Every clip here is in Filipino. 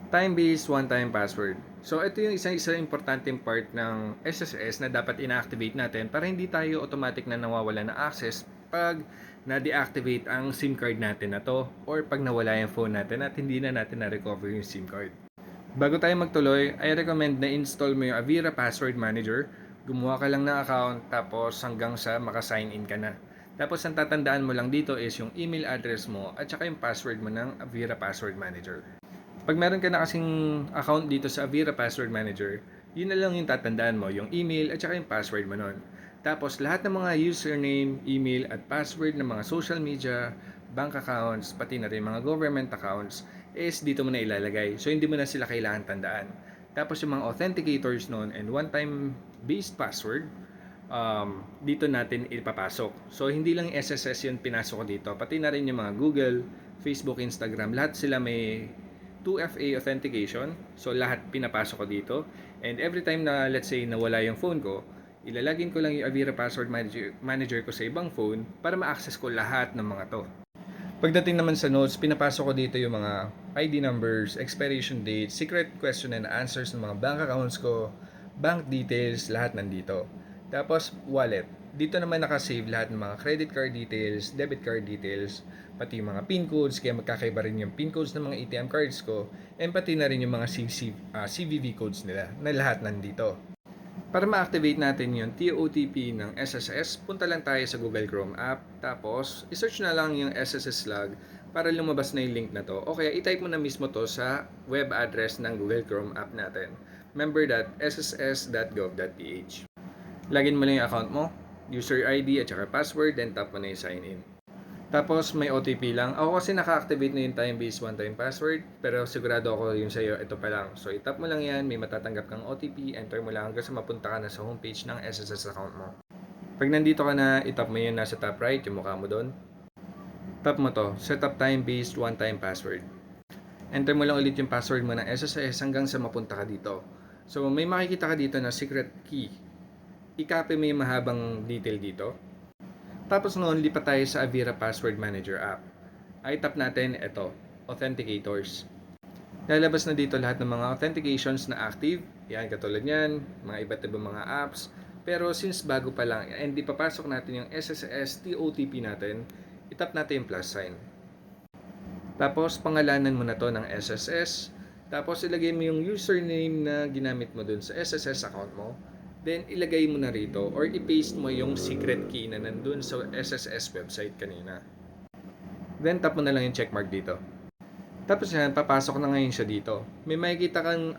Time-based one-time password. So ito yung isa importanteng part ng SSS na dapat ina-activate natin para hindi tayo automatic na nawawalan ng access pag na-deactivate ang SIM card natin na to or pag nawala yung phone natin at hindi na natin na-recover yung SIM card. Bago tayo magtuloy, I recommend na install mo yung Avira Password Manager. Gumawa ka lang ng account tapos hanggang sa maka-sign in ka na. Tapos ang tatandaan mo lang dito is yung email address mo at saka yung password mo ng Avira Password Manager. Pag meron ka na kasing account dito sa Avira Password Manager, yun na lang yung tatandaan mo, yung email at saka yung password mo nun. Tapos lahat ng mga username, email at password ng mga social media, bank accounts, pati na rin mga government accounts is dito mo na ilalagay. So hindi mo na sila kailangan tandaan. Tapos yung mga authenticators nun and one-time based password, dito natin ipapasok. So hindi lang yung SSS yung pinasok ko dito, pati na rin yung mga Google, Facebook, Instagram, lahat sila may 2FA authentication. So lahat pinapasok ko dito. And every time na let's say nawala yung phone ko, ilalagin ko lang yung Avira Password Manager ko sa ibang phone para ma-access ko lahat ng mga to. Pagdating naman sa notes, pinapasok ko dito yung mga ID numbers, expiration date, secret question and answers ng mga bank accounts ko, bank details, lahat nandito. Tapos, wallet. Dito naman nakasave lahat ng mga credit card details, debit card details, pati yung mga PIN codes, kaya magkakaiba rin yung PIN codes ng mga ATM cards ko, and pati na rin yung mga CVV codes nila, na lahat nandito. Para ma-activate natin yung TOTP ng SSS, punta lang tayo sa Google Chrome app. Tapos, isearch na lang yung SSS log para lumabas na yung link na to. O kaya, itype mo na mismo to sa web address ng Google Chrome app natin. member.sss.gov.ph. Login mo lang yung account mo, user ID at saka password, then tap mo na yung sign in. Tapos may OTP lang. Ako kasi naka-activate na yung time-based one-time password, pero sigurado ako yung sa'yo, ito pa lang. So itap mo lang yan, may matatanggap kang OTP, enter mo lang hanggang sa mapunta ka na sa homepage ng SSS account mo. Pag nandito ka na, itap mo yun nasa top right, yung mukha mo doon. Tap mo to, set up time-based one-time password. Enter mo lang ulit yung password mo ng SSS hanggang sa mapunta ka dito. So may makikita ka dito na secret key. I-copy mo yung mahabang detail dito. Tapos noon, lipat tayo sa Avira Password Manager app. Ay tap natin ito, Authenticators. Lalabas na dito lahat ng mga authentications na active. Yan, katulad yan, mga iba't ibang mga apps. Pero since bago pa lang, and di papasok natin yung SSS TOTP natin, itap natin yung plus sign. Tapos, pangalanan mo na to ng SSS. Tapos, ilagay mo yung username na ginamit mo dun sa SSS account mo. Then, ilagay mo na rito or i-paste mo yung secret key na nandun sa SSS website kanina. Then, tap mo na lang yung checkmark dito. Tapos yan, papasok na ngayon siya dito. May makikita kang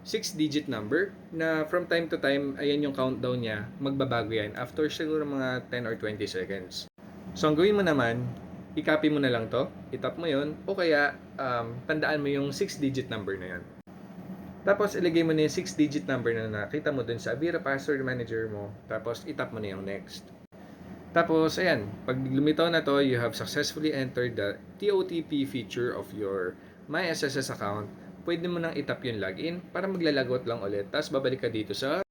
6-digit number na from time to time, ayan yung countdown niya, magbabago yan after siguro mga 10 or 20 seconds. So, ang gawin mo naman, i-copy mo na lang to, itap mo yon o kaya tandaan mo yung 6-digit number na yan. Tapos, ilagay mo na yung 6-digit number na nakita mo dun sa Avira Password Manager mo. Tapos, itap mo na yung next. Tapos, ayan. Pag lumitaw na to, you have successfully entered the TOTP feature of your My SSS account. Pwede mo nang itap yung login para maglalagot lang ulit. Tapos, babalik ka dito sa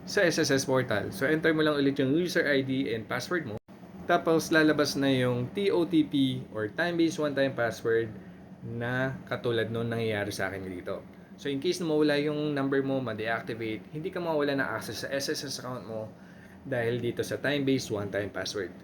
SSS portal. So, enter mo lang ulit yung user ID and password mo. Tapos, lalabas na yung TOTP or time-based one-time password na katulad nung nangyayari sa akin dito. So in case na mawala yung number mo, ma-deactivate, hindi ka mawala ng access sa SSS account mo dahil dito sa time-based one-time password.